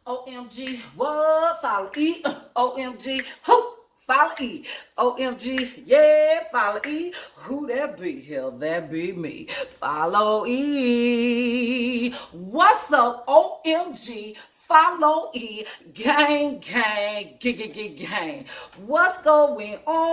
OMG, what? Follow E. OMG, who? Follow E. OMG, yeah, follow E. Who that be? Hell, that be me. Follow E. What's up? OMG, follow E. Gang, gang, gang. What's going on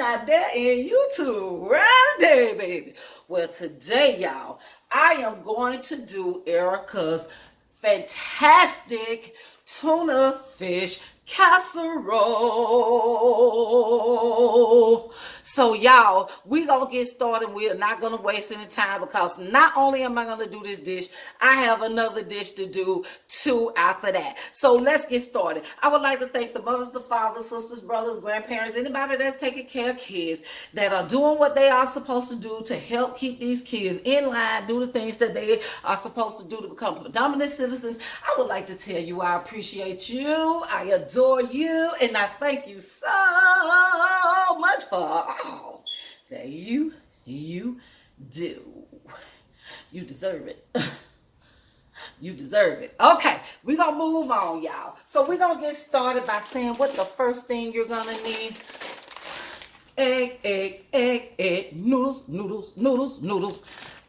out there in YouTube? Right there, baby. Well, today, y'all, I am going to do Erika'S fantastic tuna fish casserole. So y'all, we gonna get started. We are not gonna waste any time because not only am I gonna do this dish, I have another dish to do too after that. So let's get started. I would like to thank the mothers, the fathers, sisters, brothers, grandparents, anybody that's taking care of kids that are doing what they are supposed to do to help keep these kids in line, do the things that they are supposed to do to become predominant citizens. I would like to tell you I appreciate you, I adore you, and I thank you so much for all that you do. You deserve it. You deserve it. Okay, we're going to move on, y'all. So we're going to get started by saying what the first thing you're going to need. Egg, noodles.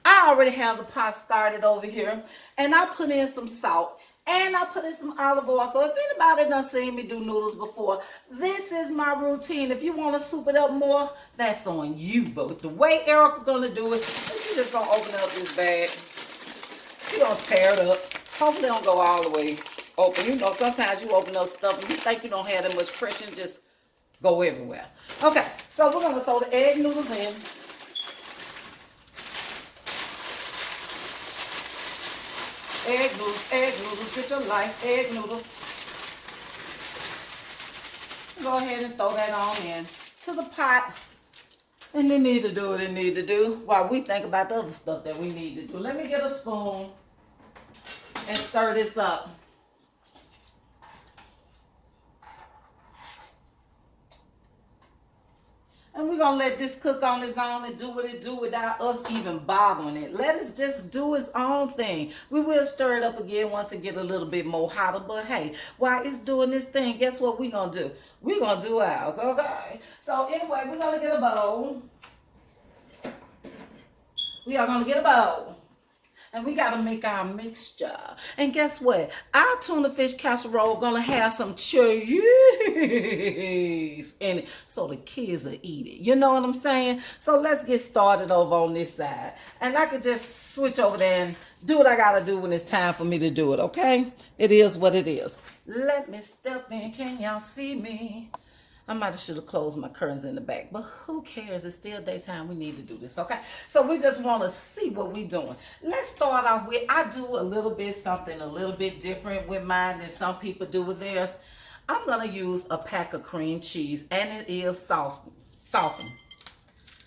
I already have the pot started over here. And I put in some salt. And I put in some olive oil. So if anybody done seen me do noodles before, this is my routine. If you want to soup it up more, that's on you. But the way Erika gonna do it, she's just gonna open up this bag. She gonna tear it up. Hopefully it don't go all the way open. You know, sometimes you open up stuff and you think you don't have that much pressure and just go everywhere. Okay, so we're gonna throw the egg noodles in. Egg noodles, get your life, egg noodles. Go ahead and throw that on in to the pot. And they need to do what they need to do while we think about the other stuff that we need to do. Let me get a spoon and stir this up. And we're going to let this cook on its own and do what it do without us even bothering it. Let us just do its own thing. We will stir it up again once it get a little bit more hotter. But hey, while it's doing this thing, guess what we're going to do? We're going to do ours, okay? So anyway, we're going to get a bowl. We are going to get a bowl. And we got to make our mixture. And guess what? Our tuna fish casserole going to have some cheese in it so the kids will eat it. You know what I'm saying? So let's get started over on this side. And I could just switch over there and do what I got to do when it's time for me to do it, okay? It is what it is. Let me step in. Can y'all see me? I might have should have closed my curtains in the back, but who cares? It's still daytime. We need to do this, okay? So we just want to see what we're doing. Let's start off with, I do a little bit something a little bit different with mine than some people do with theirs. I'm going to use a pack of cream cheese, and it is softened.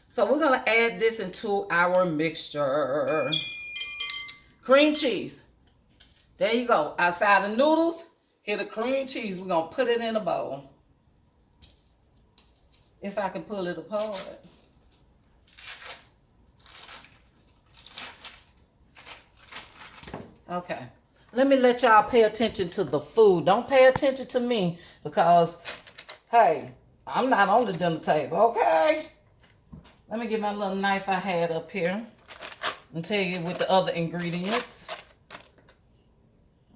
So we're going to add this into our mixture. Cream cheese. There you go. Outside the noodles, here the cream cheese. We're going to put it in a bowl. If I can pull it apart. Okay. Let me let y'all pay attention to the food. Don't pay attention to me because, hey, I'm not on the dinner table, okay? Let me get my little knife I had up here and tell you with the other ingredients.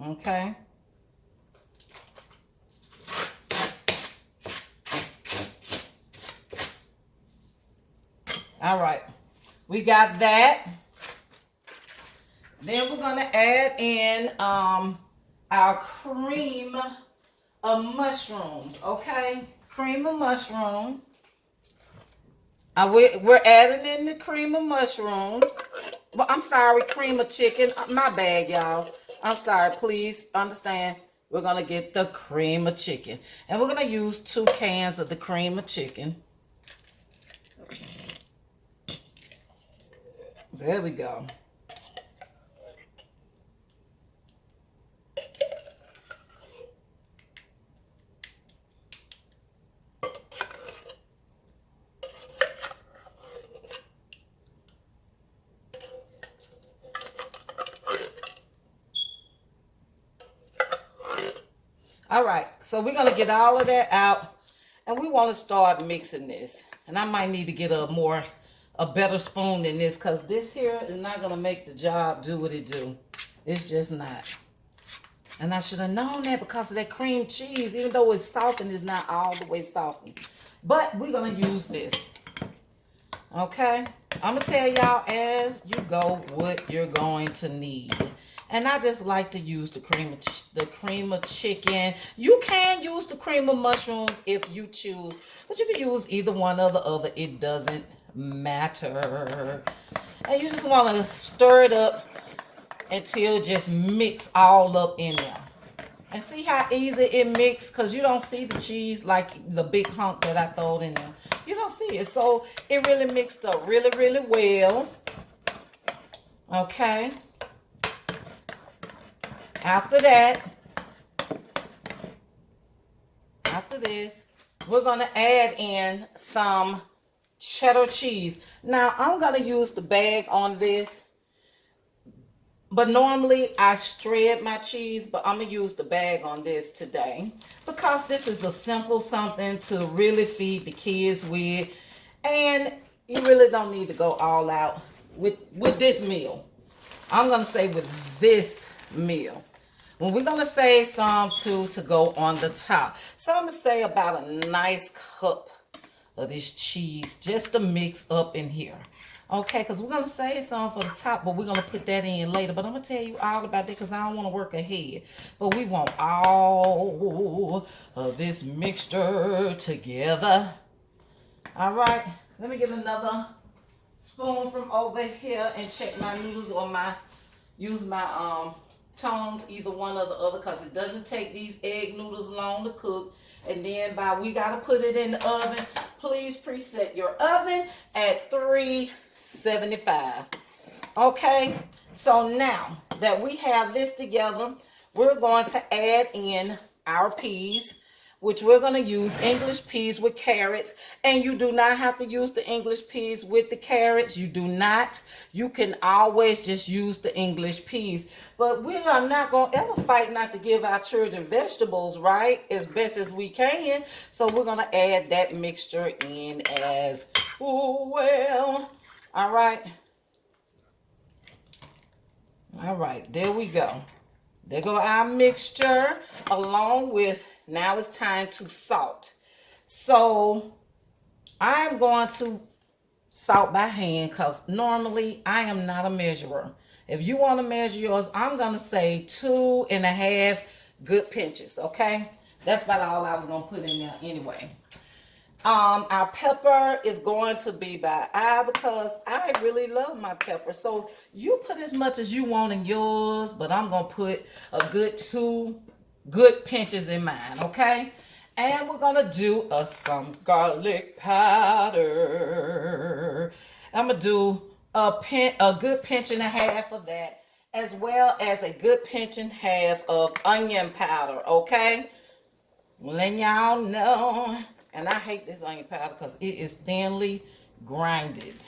Okay. All right, we got that. Then we're gonna add in our cream of mushrooms, okay? Cream of mushroom. We're adding in the cream of mushrooms. Well, I'm sorry, cream of chicken. My bad, y'all. I'm sorry, please understand. We're gonna get the cream of chicken. And we're gonna use 2 cans of the cream of chicken. There we go. All right, so we're gonna get all of that out, and we want to start mixing this. And I might need to get a better spoon than this, because this here is not gonna make the job do what it do. It's just not. And I should have known that because of that cream cheese, even though it's softened, it's not all the way softened. But we're gonna use this. Okay, I'm gonna tell y'all as you go what you're going to need. And I just like to use the cream of chicken. You can use the cream of mushrooms if you choose, but you can use either one or the other. It doesn't matter. And you just want to stir it up until it just mix all up in there. And see how easy it mixes, because you don't see the cheese like the big hunk that I throw in there. You don't see it. So it really mixed up really, really well. Okay. After this, we're going to add in some cheddar cheese. Now, I'm going to use the bag on this. But normally I shred my cheese, but I'm going to use the bag on this today, because this is a simple something to really feed the kids with. And you really don't need to go all out with this meal. I'm going to say with this meal. Well, we're going to save some too to go on the top. So I'm going to say about a nice cup of this cheese just to mix up in here. Okay, because we're going to save some for the top, but we're going to put that in later. But I'm going to tell you all about that because I don't want to work ahead. But we want all of this mixture together. All right, let me get another spoon from over here and check my noodles, or use my tongs, either one or the other, because it doesn't take these egg noodles long to cook. And then we got to put it in the oven. Please preset your oven at 375. Okay, so now that we have this together, we're going to add in our peas, which we're going to use English peas with carrots. And you do not have to use the English peas with the carrots. You do not. You can always just use the English peas. But we are not going to ever fight not to give our children vegetables, right? As best as we can. So we're going to add that mixture in as well. All right. All right. There we go. There go our mixture, along with, now it's time to salt. So I'm going to salt by hand, because normally I am not a measurer. If you want to measure yours, I'm going to say 2.5 good pinches, okay? That's about all I was going to put in there anyway. Our pepper is going to be by eye, because I really love my pepper. So you put as much as you want in yours, but I'm going to put a good 2 good pinches in mine, okay? And we're gonna do some garlic powder. I'm gonna do a good pinch and a half of that, as well as a good pinch and half of onion powder, okay? Letting y'all know. And I hate this onion powder because it is thinly grinded.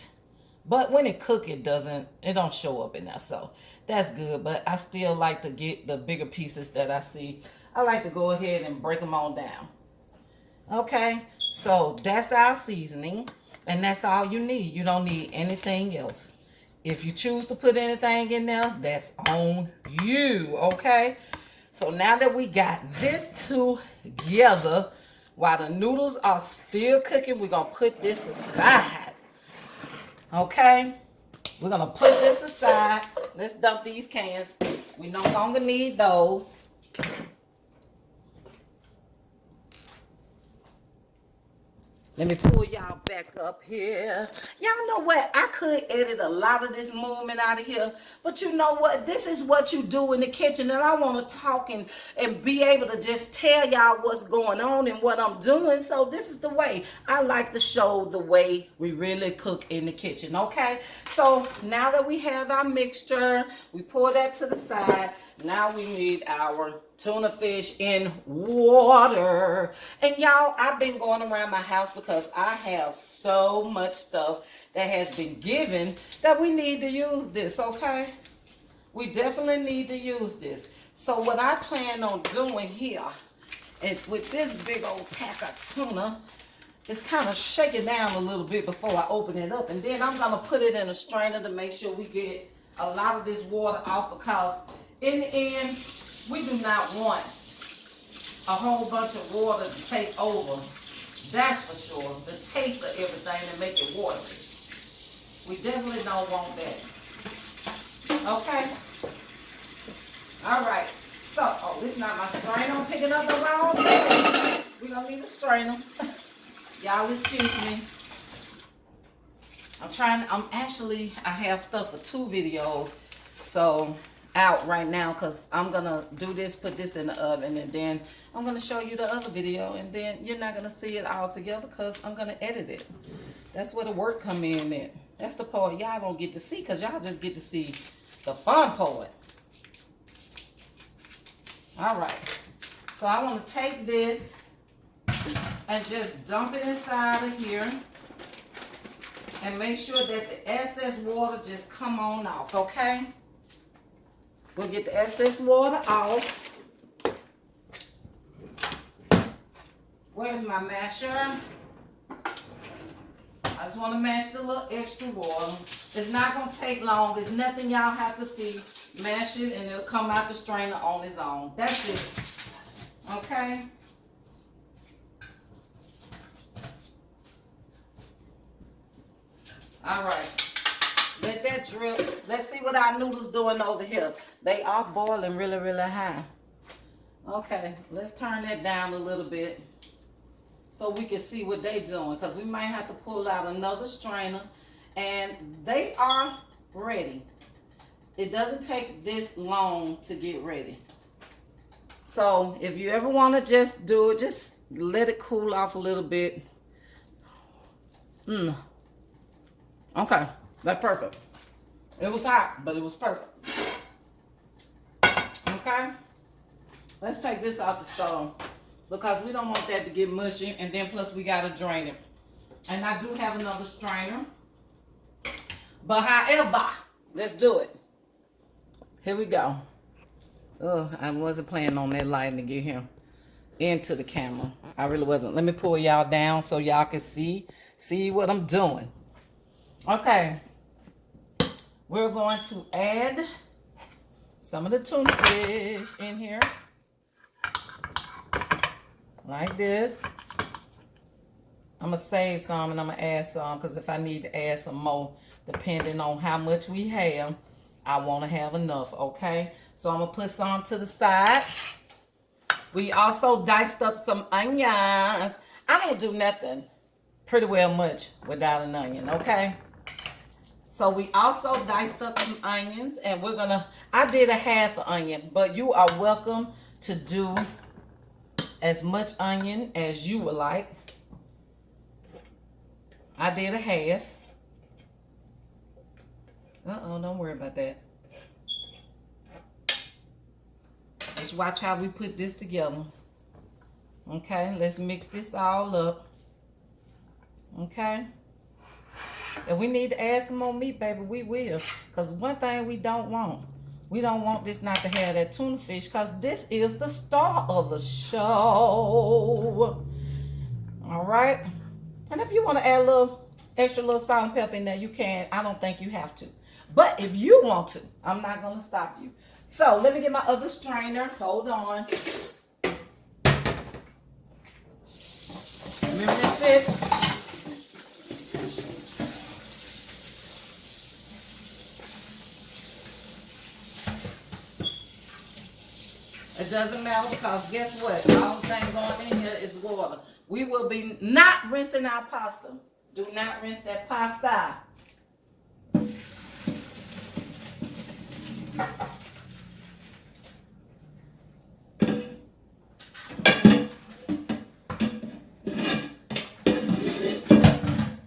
But when it cooks, it don't show up in there. So that's good. But I still like to get the bigger pieces that I see. I like to go ahead and break them on down. Okay. So that's our seasoning. And that's all you need. You don't need anything else. If you choose to put anything in there, that's on you. Okay. So now that we got this together, while the noodles are still cooking, we're going to put this aside. Okay, we're going to put this aside. Let's dump these cans. We no longer need those. Let me pull y'all back up here. Y'all know what? I could edit a lot of this movement out of here. But you know what? This is what you do in the kitchen. And I want to talk and be able to just tell y'all what's going on and what I'm doing. So this is the way. I like to show the way we really cook in the kitchen. Okay? So now that we have our mixture, we pour that to the side. Now we need our tuna fish in water. And y'all, I've been going around my house because I have so much stuff that has been given that we need to use this, okay? We definitely need to use this. So what I plan on doing here And with this big old pack of tuna, it's kind of shaking down a little bit before I open it up. And then I'm going to put it in a strainer to make sure we get a lot of this water out, because in the end, we do not want a whole bunch of water to take over. That's for sure. The taste of everything and make it watery. We definitely don't want that. Okay? Alright. So, oh, this is not my strainer. I'm picking up the wrong thing. We're going to need a strainer. Y'all excuse me. I have stuff for 2 videos. So, out right now, because I'm going to do this, put this in the oven, and then I'm going to show you the other video, and then you're not going to see it all together because I'm going to edit it. That's where the work come in at. That's the part y'all don't get to see, because y'all just get to see the fun part. All right. So I want to take this and just dump it inside of here and make sure that the excess water just come on off, okay? We'll get the excess water off. Where's my masher? I just want to mash the little extra water. It's not going to take long. It's nothing y'all have to see. Mash it and it'll come out the strainer on its own. That's it. Okay? Alright. Let that drip. Let's see what our noodles doing over here. They are boiling really, really high. Okay, let's turn that down a little bit so we can see what they doing, because we might have to pull out another strainer. And they are ready. It doesn't take this long to get ready. So if you ever want to just do it, just let it cool off a little bit. Okay, that's perfect. It was hot, but it was perfect. Okay, let's take this off the stove because we don't want that to get mushy, and then plus we gotta drain it. And I do have another strainer, but however, let's do it. Here we go. Oh, I wasn't planning on that lighting to get him into the camera. I really wasn't. Let me pull y'all down so y'all can see what I'm doing. Okay, we're going to add some of the tuna fish in here, like this. I'm going to save some and I'm going to add some, because if I need to add some more, depending on how much we have, I want to have enough, okay? So I'm going to put some to the side. We also diced up some onions. I don't do nothing pretty well much without an onion, okay? So we also diced up some onions, and we're going to, I did a half an onion, but you are welcome to do as much onion as you would like. I did a half. Don't worry about that. Let's watch how we put this together. Okay, let's mix this all up. Okay. If we need to add some more meat, baby, we will. Because one thing we don't want this not to have that tuna fish, because this is the star of the show. All right. And if you want to add a little extra little salt and pepper in there, you can. I don't think you have to. But if you want to, I'm not going to stop you. So let me get my other strainer. Hold on. Let me rinse it. It doesn't matter, because guess what? All the thing going in here is water. We will be not rinsing our pasta. Do not rinse that pasta.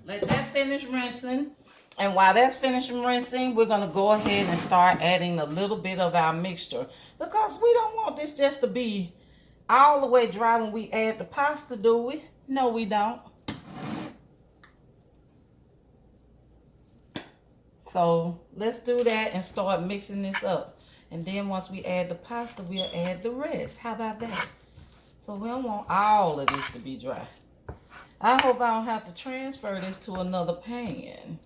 Let that finish rinsing. And while that's finishing rinsing, we're going to go ahead and start adding a little bit of our mixture, because we don't want this just to be all the way dry when we add the pasta, do we? No, we don't. So let's do that and start mixing this up. And then once we add the pasta, we'll add the rest. How about that? So we don't want all of this to be dry. I hope I don't have to transfer this to another pan.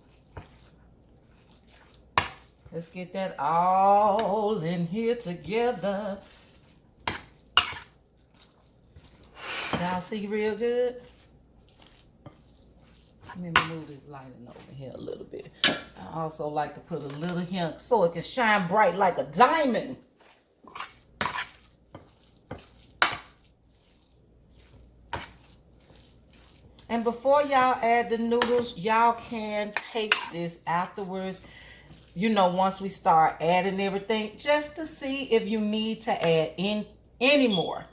Let's get that all in here together. Y'all see real good? Let me move this lighting over here a little bit. I also like to put a little here so it can shine bright like a diamond. And before y'all add the noodles, y'all can taste this afterwards. You know, once we start adding everything, just to see if you need to add in any more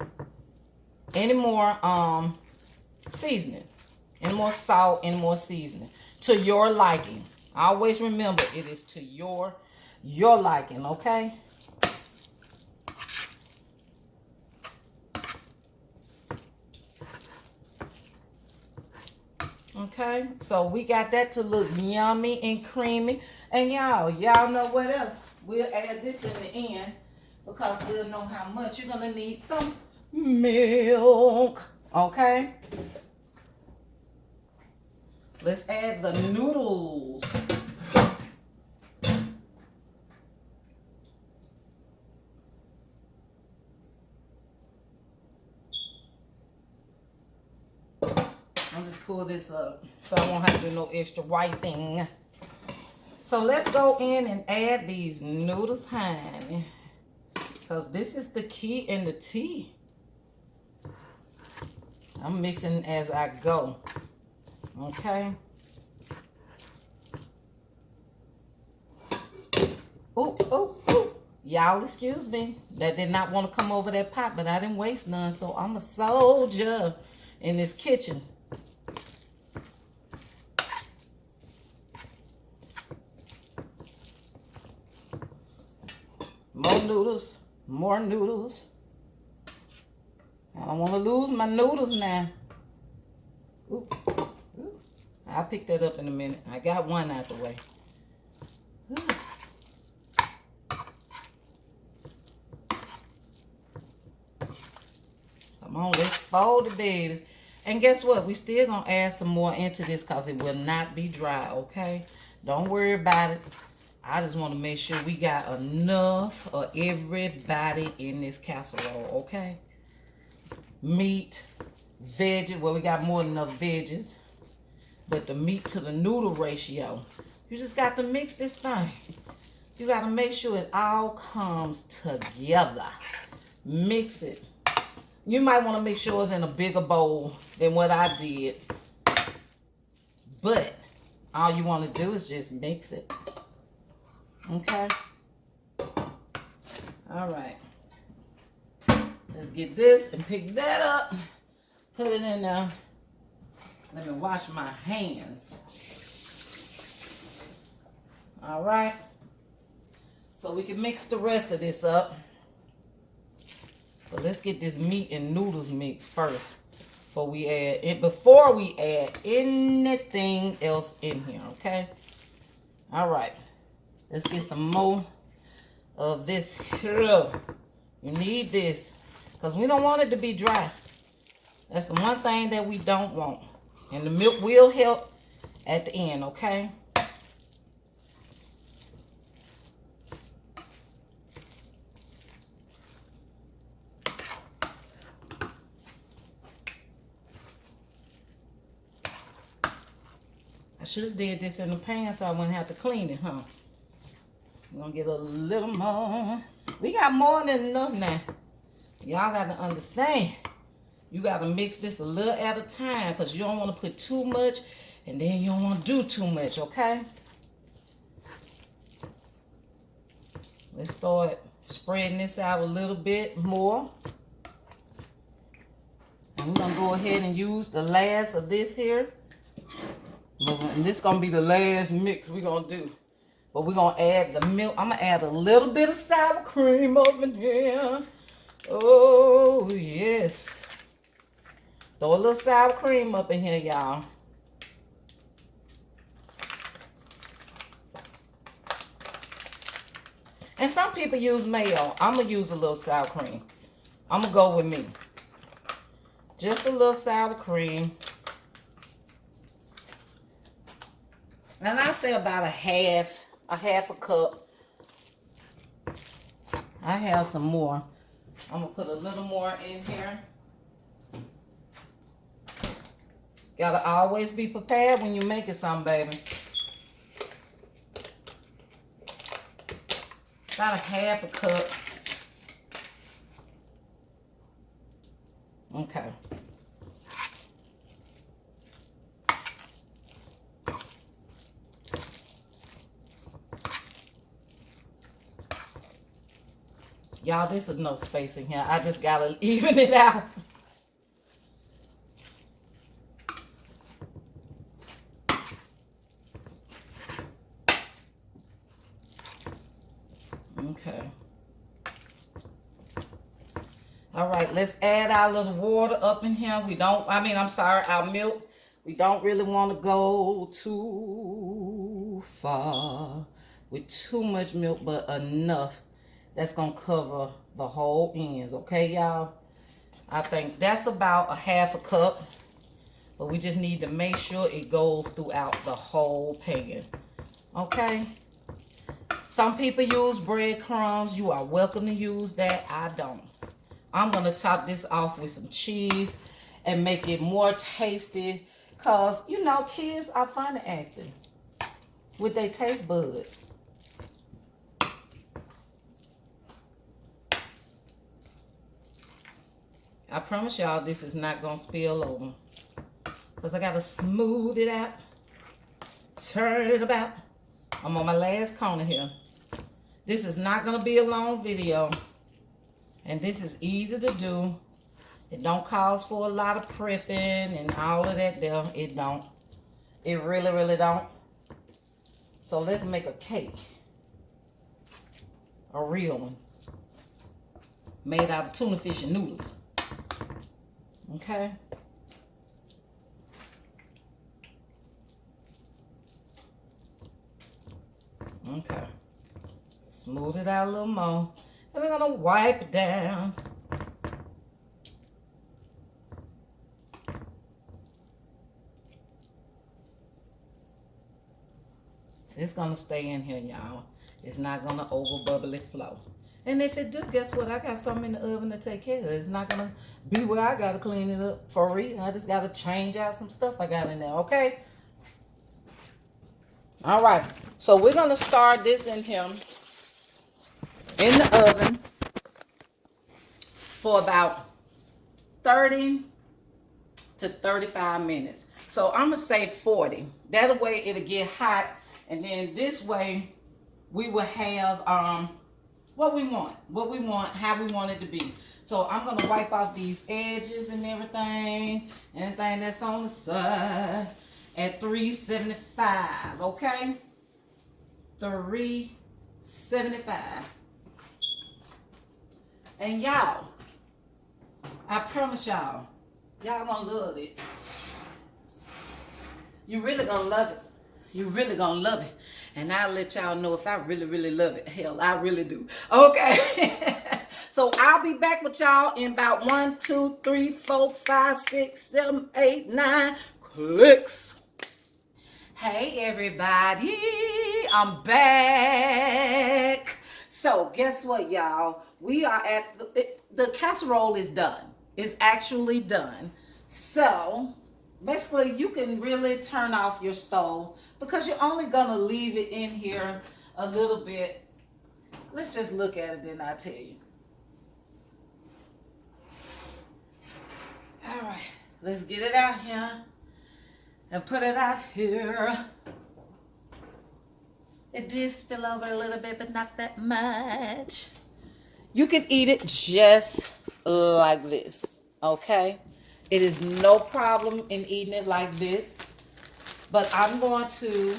seasoning, any more salt, any more seasoning to your liking. Always remember, it is to your liking, okay? Okay, so we got that to look yummy and creamy. And y'all know what else? We'll add this in the end because we'll know how much. You're gonna need some milk, okay? Let's add the noodles. I'll just pull this up so I won't have to do no extra wiping. So let's go in and add these noodles, honey, because this is the key and the tea. I'm mixing as I go, okay? Oh, oh, oh. Y'all excuse me. That did not want to come over that pot, but I didn't waste none, so I'm a soldier in this kitchen. More noodles, more noodles. I don't want to lose my noodles now. Ooh, ooh. I'll pick that up in a minute. I got one out the way. Ooh. Come on, let's fold it, baby. And guess what? We still going to add some more into this because it will not be dry, okay? Don't worry about it. I just want to make sure we got enough of everybody in this casserole, okay? Meat, veggie, well, we got more than enough veggies. But the meat to the noodle ratio, you just got to mix this thing. You got to make sure it all comes together. Mix it. You might want to make sure it's in a bigger bowl than what I did. But all you want to do is just mix it. Okay. All right. Let's get this and pick that up. Put it in there. Let me wash my hands. All right. So we can mix the rest of this up. But let's get this meat and noodles mixed first before we add anything else in here, okay? All right. Let's get some more of this here. You need this because we don't want it to be dry. That's the one thing that we don't want. And the milk will help at the end, okay? I should have did this in the pan so I wouldn't have to clean it, huh? We're gonna get a little more. We got more than enough now. Y'all got to understand. You got to mix this a little at a time because you don't want to put too much and then you don't want to do too much, okay? Let's start spreading this out a little bit more. And we're going to go ahead and use the last of this here. And this is going to be the last mix we're going to do. But we're going to add the milk. I'm going to add a little bit of sour cream up in here. Oh, yes. Throw a little sour cream up in here, y'all. And some people use mayo. I'm going to use a little sour cream. I'm going to go with me. Just a little sour cream. And I say about a half a cup. I have some more. I'm gonna put a little more in here. Gotta always be prepared when you're making something, baby. About a half a cup. Okay. Y'all, this is no space in here. I just gotta even it out. Okay. All right, let's add our little water up in here. Our milk. We don't really want to go too far with too much milk, but enough that's going to cover the whole ends. Okay, y'all? I think that's about a half a cup, but we just need to make sure it goes throughout the whole pan. Okay? Some people use breadcrumbs. You are welcome to use that. I don't. I'm going to top this off with some cheese and make it more tasty. Because, you know, kids are funny acting with their taste buds. I promise y'all this is not going to spill over. Because I got to smooth it out. Turn it about. I'm on my last corner here. This is not going to be a long video. And this is easy to do. It don't cause for a lot of prepping and all of that there. It don't. It really, really don't. So let's make a cake. A real one. Made out of tuna fish and noodles. Okay. Okay. Smooth it out a little more. And we're going to wipe it down. It's going to stay in here, y'all. It's not going to over bubbly flow. And if it do, guess what? I got something in the oven to take care of. It's not going to be where I got to clean it up for real. I just got to change out some stuff I got in there, okay? All right. So we're going to start this in here in the oven for about 30 to 35 minutes. So I'm going to say 40. That way it'll get hot. And then this way we will have what we want, how we want it to be. So I'm going to wipe off these edges and anything that's on the side at 375, okay? 375. And y'all, I promise y'all gonna love this. You really gonna love it. You really gonna love it. And I'll let y'all know if I really, really love it. Hell, I really do. Okay. So I'll be back with y'all in about 1, 2, 3, 4, 5, 6, 7, 8, 9 clicks. Hey everybody, I'm back. So guess what, y'all? We are at the casserole is done. It's actually done. So basically you can really turn off your stove because you're only gonna leave it in here a little bit. Let's just look at it, then I'll tell you. All right, let's get it out here and put it out here. It did spill over a little bit, but not that much. You can eat it just like this, okay? It is no problem in eating it like this, but I'm going to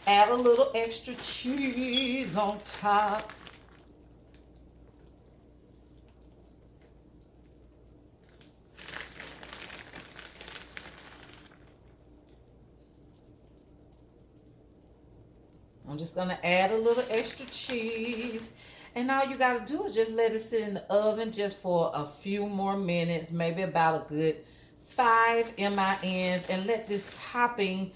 add a little extra cheese on top. I'm just going to add a little extra cheese. And all you got to do is just let it sit in the oven just for a few more minutes, maybe about a good 5 MINs and let this topping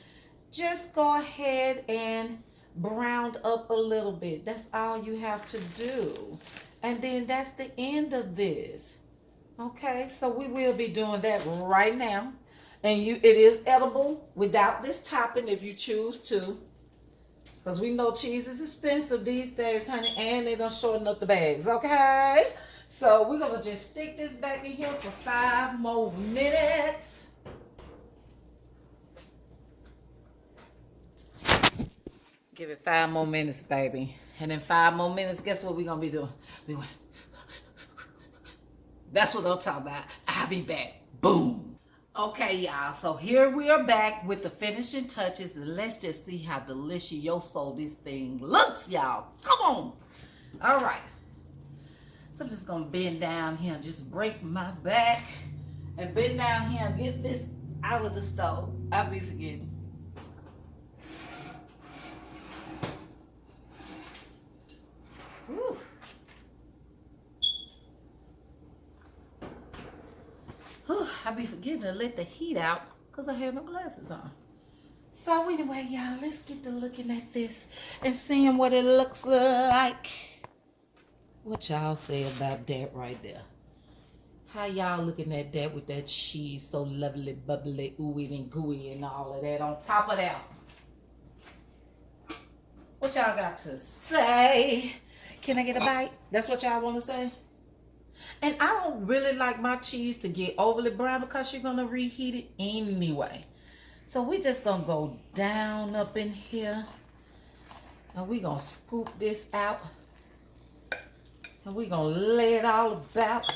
just go ahead and brown up a little bit. That's all you have to do. And then that's the end of this. Okay, so we will be doing that right now. And it is edible without this topping if you choose to. Because we know cheese is expensive these days, honey, and they done shorten up the bags, okay? So we're going to just stick this back in here for 5 more minutes. Give it 5 more minutes, baby. And in 5 more minutes, guess what we're going to be doing? That's what I'm talking about. I'll be back. Boom. Okay, y'all. So here we are back with the finishing touches. And let's just see how delicioso this thing looks, y'all. Come on. All right. So I'm just going to bend down here and just break my back. And bend down here and get this out of the stove. I'll be forgetting. Whew. I be forgetting to let the heat out because I have no glasses on. So anyway, y'all, let's get to looking at this and seeing what it looks like. What y'all say about that right there? How y'all looking at that with that cheese so lovely, bubbly, ooey and gooey and all of that on top of that? What y'all got to say? Can I get a bite? That's what y'all want to say? And I don't really like my cheese to get overly brown because you're going to reheat it anyway. So we just going to go down up in here. And we're going to scoop this out. And we're going to lay it all about.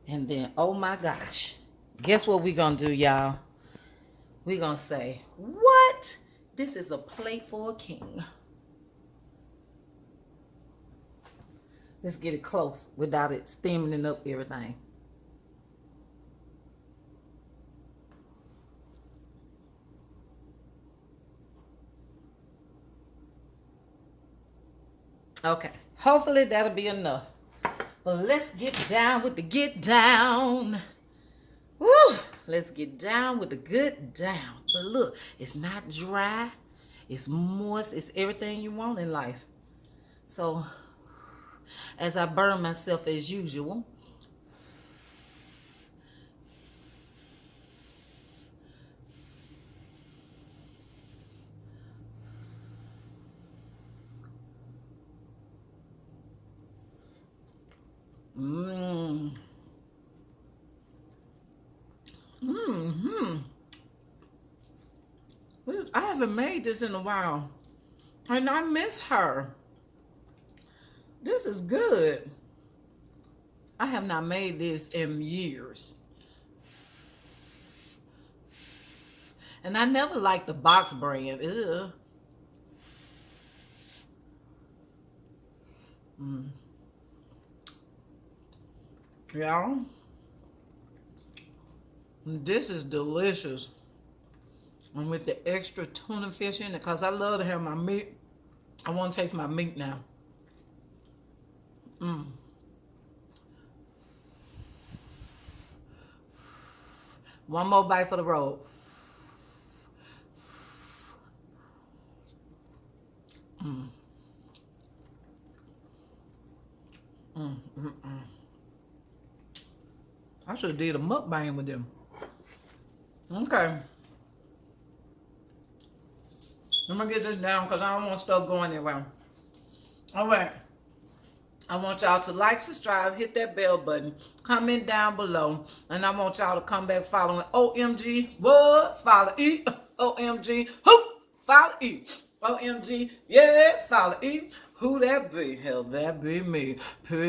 And then, oh my gosh. Guess what we're going to do, y'all? We're going to say, what? This is a plate for a king. Let's get it close without it steaming up everything. Okay. Hopefully that'll be enough. But let's get down with the get down. Woo! Let's get down with the good down. But look, it's not dry. It's moist. It's everything you want in life. So, as I burn myself as usual. I haven't made this in a while. And I miss her. This is good. I have not made this in years. And I never liked the box brand. Ugh. Y'all, this is delicious. And with the extra tuna fish in it, because I love to have my meat. I want to taste my meat now. One more bite for the road. I should have did a mukbang with them. Okay. I'm going to get this down because I don't want stuff going anywhere. All right. I want y'all to like, subscribe, hit that bell button, comment down below, and I want y'all to come back following OMG, what? Follow E. OMG, who? Follow E. OMG, yeah, follow E. Who that be? Hell, that be me. Peace.